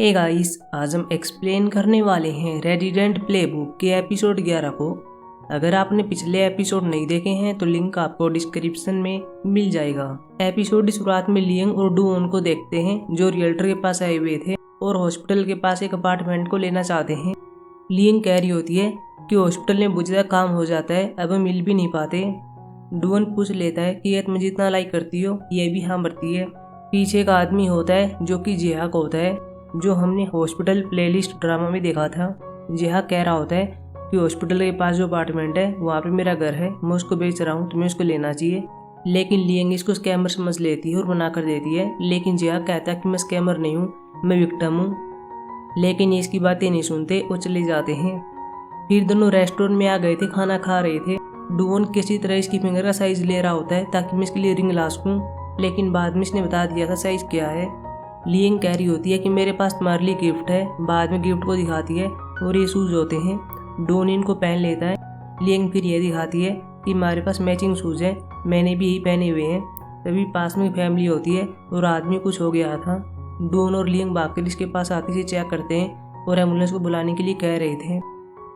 Hey guys, आज हम explain करने वाले हैं रेजिडेंट प्लेबुक के एपिसोड 11 को। अगर आपने पिछले एपिसोड नहीं देखे हैं तो लिंक आपको डिस्क्रिप्शन में मिल जाएगा। एपिसोड की शुरुआत में लियंग और डून को देखते हैं जो रियल्टर के पास आए हुए थे और हॉस्पिटल के पास एक अपार्टमेंट को लेना चाहते हैं। लियंग कह रही होती है कि हॉस्पिटल में बहुत ज़्यादा काम हो जाता है, अब हम मिल भी नहीं पाते। डून पूछ लेता है कि यह तुम जितना लाइक करती हो ये भी हाँ भरती है। पीछे एक आदमी होता है जो कि जेहाक होता है, जो हमने हॉस्पिटल प्लेलिस्ट ड्रामा में देखा था। जेहाक कह रहा होता है कि हॉस्पिटल के पास जो अपार्टमेंट है वहाँ पे मेरा घर है, मैं उसको बेच रहा हूँ, तुम्हें उसको लेना चाहिए। लेकिन लियंग इसको स्कैमर समझ लेती है और मना कर देती है। लेकिन जेहाक कहता है कि मैं स्कैमर नहीं हूँ, मैं विक्टिम हूँ। लेकिन ये इसकी बातें नहीं सुनते और चले जाते हैं। फिर दोनों रेस्टोरेंट में आ गए थे, खाना खा रहे थे। डून किसी तरह इसकी फिंगर का साइज ले रहा होता है ताकि मैं इसके लिए रिंग ला सकूं, लेकिन बाद में इसने बता दिया था साइज क्या है। लियंग कह रही होती है कि मेरे पास तुम्हारे लिए गिफ्ट है, बाद में गिफ्ट को दिखाती है और ये शूज होते हैं। डून इनको पहन लेता है। लियंग फिर ये दिखाती है कि हमारे पास मैचिंग शूज है, मैंने भी यही पहने हुए हैं। तभी पास में फैमिली होती है और आदमी कुछ हो गया था। डून और लियंग भागकर इसके पास आके इसे चेक करते हैं और एम्बुलेंस को बुलाने के लिए कह रहे थे।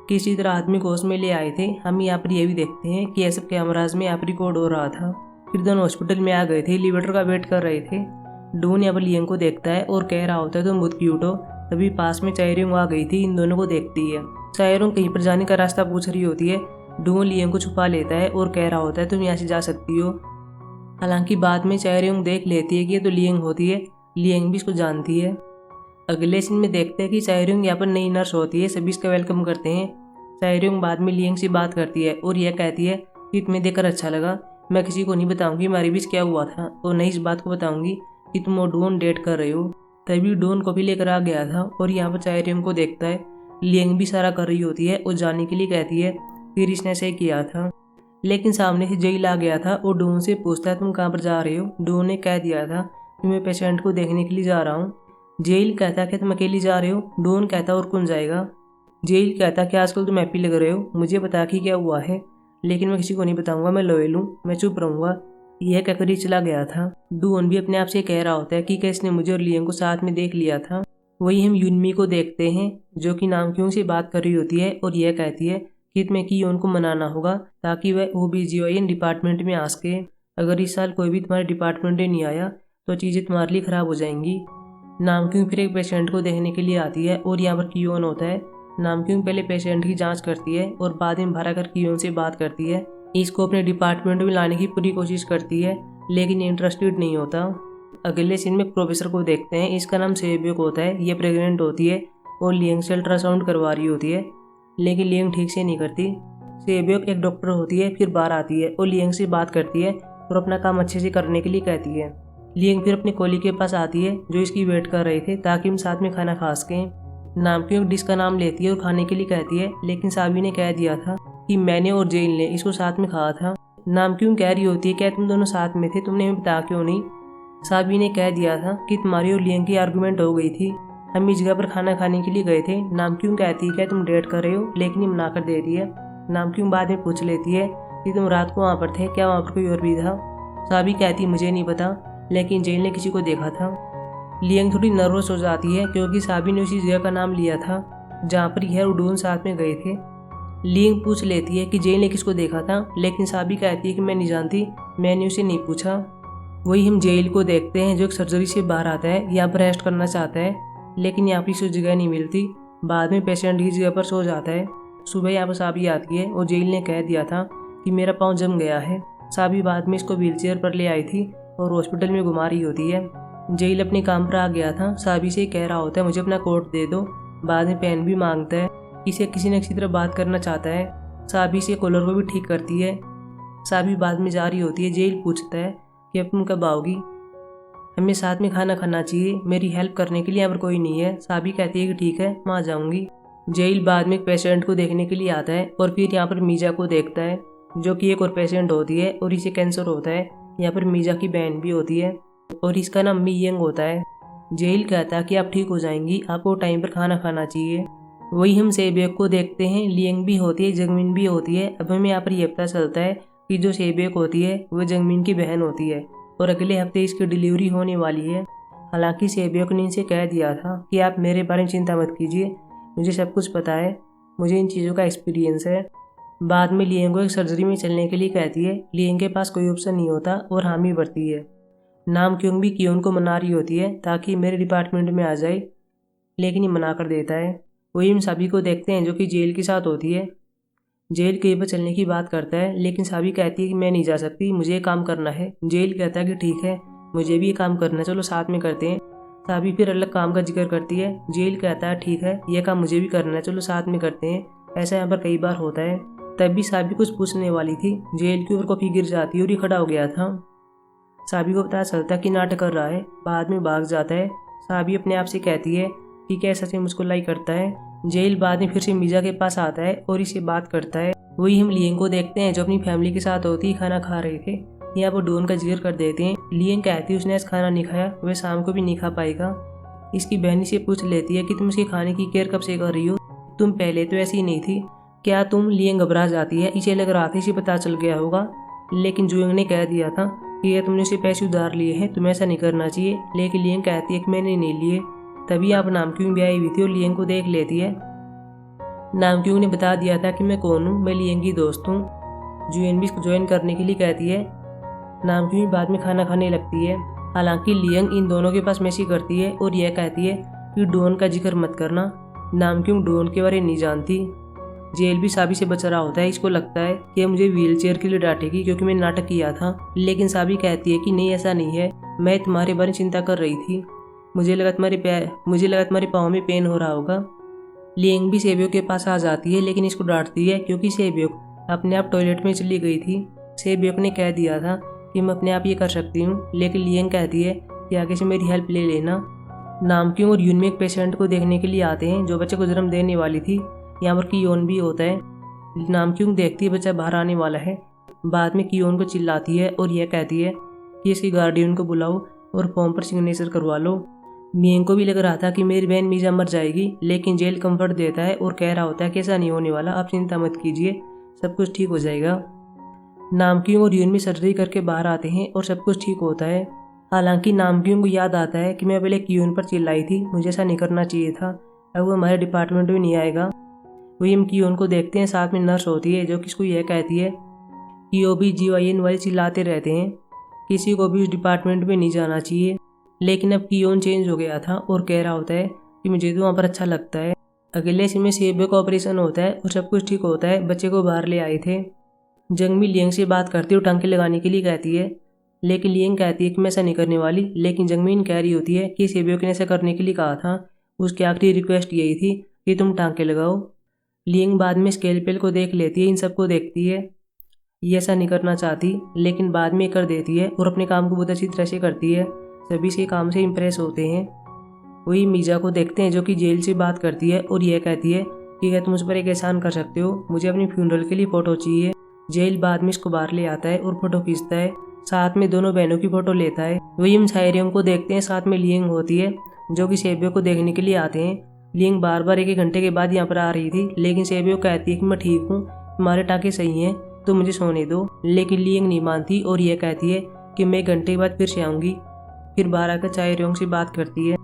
किसी तरह आदमी को होश में ले आए थे। हम यहाँ पर ये भी देखते हैं कि ऐसे कैमराज में यहाँ पर रिकॉर्ड हो रहा था। फिर दोनों हॉस्पिटल में आ गए थे, एलिवेटर का वेट कर रहे थे। डून यहाँ पर लियंग को देखता है और कह रहा होता है तुम बहुत क्यूट हो। तभी पास में चायरोंग आ गई थी, इन दोनों को देखती है। चायरोंग कहीं पर जाने का रास्ता पूछ रही होती है। डून लियंग को छुपा लेता है और कह रहा होता है तुम यहाँ से जा सकती हो। हालांकि बाद में चायरोंग देख लेती है कि ये तो लियंग होती है। लियंग भी इसको जानती है। अगले सीन में देखते हैं कि चायरोंग यहाँ पर नई नर्स होती है, सभी इसका वेलकम करते हैं। चायरोंग बाद में लियंग से बात करती है और यह कहती है कि तुम्हें देखकर अच्छा लगा, मैं किसी को नहीं बताऊंगी हमारे बीच क्या हुआ था, और नहीं इस बात को बताऊंगी कि तुम और डून डेट कर रहे हो। तभी डून को भी लेकर आ गया था और यहाँ पर चायरोंग को देखता है। लियंग भी इशारा कर रही होती है और जाने के लिए कहती है फिर इसने ऐसे किया था। लेकिन सामने से जेल आ गया था और डून से पूछता है तुम कहाँ पर जा रहे हो। डून ने कह दिया था कि मैं पेशेंट को देखने के लिए जा रहा हूँ। जेल कहता है कि तुम अकेली जा रहे हो। डून कहता और कौन जाएगा। जेल कहता कि आजकल तुम हैप्पी लग रहे हो, मुझे बता कि क्या हुआ है, लेकिन मैं किसी को नहीं बताऊंगा, मैं लॉयल हूँ, मैं चुप रहूंगा। यह कहकर ही चला गया था। डून भी अपने आप से कह रहा होता है कि क्या इसने मुझे और लियंग को साथ में देख लिया था। वही हम यूनमी को देखते हैं जो कि नामक्यूंग से बात कर रही होती है और यह कहती है कि तुम्हें कियोन को मनाना होगा ताकि वह OBGYN डिपार्टमेंट में आ सके। अगर इस साल कोई भी तुम्हारे डिपार्टमेंट में नहीं आया तो चीज़ें तुम्हारे लिए खराब हो जाएंगी। नामक्यूंग फिर एक पेशेंट को देखने के लिए आती है और यहाँ पर कियोन होता है। नामक्यूंग पहले पेशेंट की जांच करती है और बाद में भरा कर कियोन से बात करती है। इसको अपने डिपार्टमेंट में लाने की पूरी कोशिश करती है, लेकिन इंटरेस्टेड नहीं होता। अगले सीन में प्रोफेसर को देखते हैं, इसका नाम सेब्योक होता है। ये प्रेग्नेंट होती है और लियंग से अल्ट्रासाउंड करवा रही होती है, लेकिन लियंग ठीक से नहीं करती। सेब्योक एक डॉक्टर होती है, फिर बाहर आती है और लियंग से बात करती है और अपना काम अच्छे से करने के लिए कहती है। लियंग फिर अपने कोली के पास आती है जो इसकी वेट कर रहे थे ताकि हम साथ में खाना खा सकें। नामक्यूंग डिश का नाम लेती है और खाने के लिए कहती है, लेकिन साबी ने कह दिया था कि मैंने और जेल ने इसको साथ में खाया था। नामक्यूंग कह रही होती है क्या तुम दोनों साथ में थे, तुमने हमें बता क्यों नहीं। साबी ने कह दिया था कि तुम्हारी और लियंग की आर्गुमेंट हो गई थी, हम इस जगह पर खाना खाने के लिए गए थे। नामक्यूंग कहती है क्या तुम डेट कर रहे हो, लेकिन ये मना कर देती है। नामक्यूंग बाद में पूछ लेती है कि तुम रात को वहाँ पर थे, क्या वहाँ पर कोई और भी था। साबी कहती मुझे नहीं पता, लेकिन जेल ने किसी को देखा था। लियंग थोड़ी नर्वस हो जाती है क्योंकि साबी ने उसी जगह का नाम लिया था जहाँ पर यह और डून साथ में गए थे। लियंग पूछ लेती है कि जेल ने किसको देखा था, लेकिन साबी कहती है कि मैं नहीं जानती, मैंने उसे नहीं पूछा। वही हम जेल को देखते हैं जो एक सर्जरी से बाहर आता है, यहाँ पर रेस्ट करना चाहता है, लेकिन यहाँ पर इसे जगह नहीं मिलती। बाद में पेशेंट की जगह पर सो जाता है। सुबह यहाँ पर साबी आती है और जेल ने कह दिया था कि मेरा पाँव जम गया है। साबी बाद में इसको व्हीलचेयर पर ले आई थी और हॉस्पिटल में घुमा रही होती है। जेल अपने काम पर आ गया था, साबी से कह रहा होता है मुझे अपना कोट दे दो। बाद में पेन भी मांगता है, इसे किसी न किसी तरह बात करना चाहता है। साबी से कॉलर को भी ठीक करती है। साबी बाद में जा रही होती है। जेल पूछता है कि अब तुम कब आओगी, हमें साथ में खाना खाना चाहिए, मेरी हेल्प करने के लिए यहाँ पर कोई नहीं है। साबी कहती है कि ठीक है मैं आ जाऊँगी। जेल बाद में एक पेशेंट को देखने के लिए आता है और फिर यहाँ पर मीजा को देखता है जो कि एक और पेशेंट होती है और इसे कैंसर होता है। यहाँ पर मीजा की बहन भी होती है और इसका नाम मी यंग होता है। जेल कहता है कि आप ठीक हो जाएंगी, आपको टाइम पर खाना खाना चाहिए। वही हम सेब्योक को देखते हैं। लियंग भी होती है, जंगमिन भी होती है। अब हमें यहाँ पर यह पता चलता है कि जो सेब्योक होती है वह जंगमिन की बहन होती है और अगले हफ्ते इसकी डिलीवरी होने वाली है। हालांकि सेबियोक ने इनसे कह दिया था कि आप मेरे बारे में चिंता मत कीजिए, मुझे सब कुछ पता है, मुझे इन चीज़ों का एक्सपीरियंस है। बाद में लिएंग को एक सर्जरी में चलने के लिए कहती है। लिएंग के पास कोई ऑप्शन नहीं होता और हामी भरती है। नाम क्यों भी कियोन को मना रही होती है ताकि मेरे डिपार्टमेंट में आ जाए, लेकिन ये मना कर देता है। वही हम साबी को देखते हैं जो कि जेल के साथ होती है। जेल कहीं पर चलने की बात करता है, लेकिन साबी कहती है कि मैं नहीं जा सकती, मुझे ये काम करना है। जेल कहता है कि ठीक है, मुझे भी ये काम करना है, चलो साथ में करते हैं। साबी फिर अलग काम का जिक्र करती है। जेल कहता है ठीक है, यह काम मुझे भी करना है, चलो साथ में करते हैं। ऐसा यहाँ पर कई बार होता है। तब भी साबी कुछ पूछने वाली थी, जेल के ऊपर कॉफी गिर जाती है और ये खड़ा हो गया था। साबी को पता चलता कि नाटक कर रहा है, बाद में भाग जाता है। साबी अपने आप से कहती है कि क्या सच में मुझको लाइक करता है। जेल बाद में फिर से मीजा के पास आता है और इसे बात करता है। वही हम लिएंग को देखते हैं जो अपनी फैमिली के साथ होती खाना खा रहे थे। यहाँ पर डोन का जिक्र कर देते हैं। लिएंग कहती है उसने आज खाना नहीं खाया, वह शाम को भी नहीं खा पाएगा। इसकी बहनी से पूछ लेती है कि तुम उसके खाने की केयर कब से कर रही हो, तुम पहले तो ऐसी नहीं थी क्या तुम। लिएंग घबरा जाती है, इसे लग रहा था इसे पता चल गया होगा, लेकिन जुएंग ने कह दिया था कि यह तुमने उसे पैसे उधार लिए हैं, तुम्हें ऐसा नहीं करना चाहिए। लेकिन लिएंग कहती है कि मैंने नहीं लिए। तभी आप नामक्यूंग भी आई हुई थी और लिएंग को देख लेती है। नामक्यूंग ने बता दिया था कि मैं कौन हूँ, मैं लिएंग की दोस्त हूँ। जुएन भी इसको ज्वाइन करने के लिए कहती है। नामक्यूंग बाद में खाना खाने लगती है। हालांकि लिएंग इन दोनों के पास मैसेज करती है और यह कहती है कि डोन का जिक्र मत करना। नामक्यूंग डोन के बारे में नहीं जानती। जेल भी साबी से बच रहा होता है। इसको लगता है कि मुझे व्हील चेयर के लिए डांटेगी क्योंकि मैंने नाटक किया था, लेकिन साबी कहती है कि नहीं ऐसा नहीं है, मैं तुम्हारे बारे में चिंता कर रही थी, मुझे लगा तुम्हारे पाँव में पेन हो रहा होगा। लिएंग भी सेबियोक के पास आ जाती है, लेकिन इसको डांटती है क्योंकि सेबियोक अपने आप टॉयलेट में चली गई थी। सेबियोक ने कह दिया था कि मैं अपने आप ये कर सकती हूँ, लेकिन लिएंग कहती है कि आगे से मेरी हेल्प ले लेना। नामक्यूंग और यूनमी एक पेशेंट को देखने के लिए आते हैं जो बच्चे को जन्म देने वाली थी। यहाँ पर कियोन भी होता है। नामक्यूंग देखती है बच्चा बाहर आने वाला है। बाद में कियोन को चिल्लाती है और यह कहती है कि इसकी गार्डियन को बुलाओ और फॉर्म पर सिग्नेचर करवा लो। मियेंग को भी लग रहा था कि मेरी बहन मीजा मर जाएगी, लेकिन जेल कंफर्ट देता है और कह रहा होता है कि ऐसा नहीं होने वाला, आप चिंता मत कीजिए, सब कुछ ठीक हो जाएगा। नामक्यूंग और यूनमी सर्जरी करके बाहर आते हैं और सब कुछ ठीक होता है। हालांकि नामक्यूंग को याद आता है कि मैं पहले कियोन पर चिल्लाई थी, मुझे ऐसा नहीं करना चाहिए था, अब वो हमारे डिपार्टमेंट में नहीं आएगा। वही हम कियोन को देखते हैं, साथ में नर्स होती है जो किसको यह कहती है कि OB-GYN वाले चिल्लाते रहते हैं, किसी को भी उस डिपार्टमेंट में नहीं जाना चाहिए। लेकिन अब कियोन चेंज हो गया था और कह रहा होता है कि मुझे तो वहाँ पर अच्छा लगता है। अगले सीन में सेबियोक का ऑपरेशन होता है और सब कुछ ठीक होता है, बच्चे को बाहर ले आए थे। जंगमी लिएंग से बात करती है और टांके लगाने के लिए कहती है, लेकिन लिएंग कहती है कि मैं ऐसा नहीं करने वाली। लेकिन जंगमीन कह रही होती है कि सेबियोक ने ऐसा करने के लिए कहा था, उसकी आखिरी रिक्वेस्ट यही थी कि तुम टांके लगाओ। लिएंग बाद में स्केलपेल को देख लेती है, इन सबको देखती है, ये ऐसा नहीं करना चाहती, लेकिन बाद में कर देती है और अपने काम को बहुत अच्छी तरह से करती है। सभी से काम से इम्प्रेस होते हैं। वही मीजा को देखते हैं जो कि जेल से बात करती है और यह कहती है कि क्या तुम उस पर एक एहसान कर सकते हो, मुझे अपनी फ्यूनरल के लिए फ़ोटो चाहिए। जेल बाद में इसको बाहर ले आता है और फोटो खींचता है, साथ में दोनों बहनों की फ़ोटो लेता है। वही हम सायरियों को देखते हैं, साथ में लिएंग होती है जो कि सेबियोक को देखने के लिए आते हैं। लिएंग बार बार एक घंटे के बाद यहाँ पर आ रही थी, लेकिन सेबियोक कहती है कि मैं ठीक हूँ, हमारे टाँके सही हैं, तो मुझे सोने दो। लेकिन लिएंग नहीं मानती और यह कहती है कि मैं एक घंटे के बाद फिर से आऊँगी। फिर बाहर आकर चायरियोंग से बात करती है।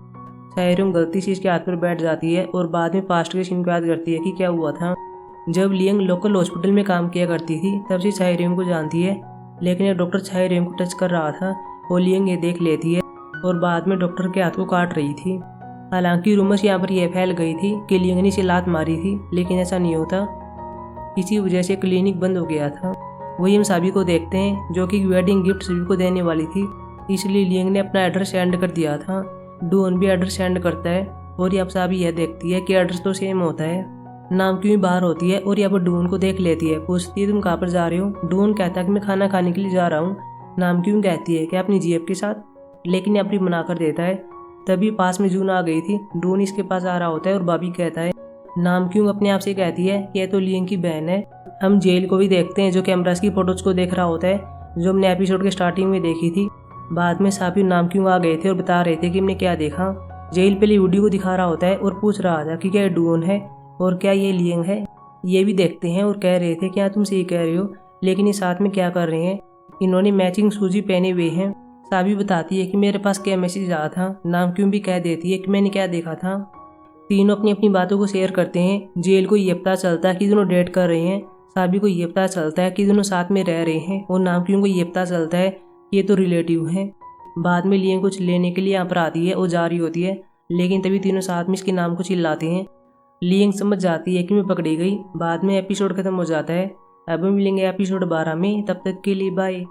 चायरियोंग गलती से इसके हाथ पर बैठ जाती है और बाद में पास्ट के सीन को याद करती है कि क्या हुआ था। जब लिएंग लोकल हॉस्पिटल में काम किया करती थी तब से चायरियोंग को जानती है, लेकिन एक डॉक्टर चायरियोंग को टच कर रहा था और लिएंग ये देख लेती है और बाद में डॉक्टर के हाथ को काट रही थी। हालांकि रूमर्स यहाँ पर यह फैल गई थी कि लिएंग ने इसे लात मारी थी, लेकिन ऐसा नहीं होता, इसी वजह से क्लिनिक बंद हो गया था। वही हम साबी को देखते हैं जो कि वेडिंग गिफ्ट सभी को देने वाली थी, इसलिए लिएंग ने अपना एड्रेस सेंड कर दिया था। डोन भी एड्रेस सेंड करता है और यहाँ साबी यह देखती है कि एड्रेस तो सेम होता है। नाम क्यों बाहर होती है और यहाँ पर डोन को देख लेती है, पूछती है तुम कहाँ पर जा रहे हो। डोन कहता है कि मैं खाना खाने के लिए जा रहा हूँ। नाम क्यों कहती है कि अपनी जीएफ के साथ, लेकिन यहाँ पर मना कर देता है। तभी पास में जून आ गई थी, डोन इसके पास आ रहा होता है और भाभी कहता है। नाम क्यों अपने आप से कहती है कि यह तो लिएंग की बहन है। हम जेल को भी देखते हैं जो कैमरास की फोटोज को देख रहा होता है, जो हमने एपिसोड के स्टार्टिंग में देखी थी। बाद में साबी नाम क्यों आ गए थे और बता रहे थे कि हमने क्या देखा। जेल पहले वीडियो को दिखा रहा होता है और पूछ रहा था कि क्या डोन है और क्या ये लिएंग है। ये भी देखते हैं और कह रहे थे क्या तुम सही कह रहे हो, लेकिन ये साथ में क्या कर रहे हैं। इन्होंने मैचिंग शूज पहने हुए हैं। साबी बताती है कि मेरे पास क्या मैसेज आया था, नाम क्यों भी कह देती है कि मैंने क्या देखा था। तीनों अपनी अपनी बातों को शेयर करते हैं। जेल को ये पता चलता है कि दोनों डेट कर रहे हैं। साबी को ये पता चलता है कि दोनों साथ में रह रहे हैं और नाम क्यों को ये पता चलता है कि ये तो रिलेटिव हैं। बाद में लिएंग कुछ लेने के लिए यहाँ पर आती है और जा रही होती है, लेकिन तभी तीनों साथ में इसके नाम को चिल्लाते हैं। लिएंग समझ जाती है कि मैं पकड़ी गई। बाद में एपिसोड खत्म हो जाता है। अब हम मिलेंगे एपिसोड 12 में, तब तक के लिए बाय।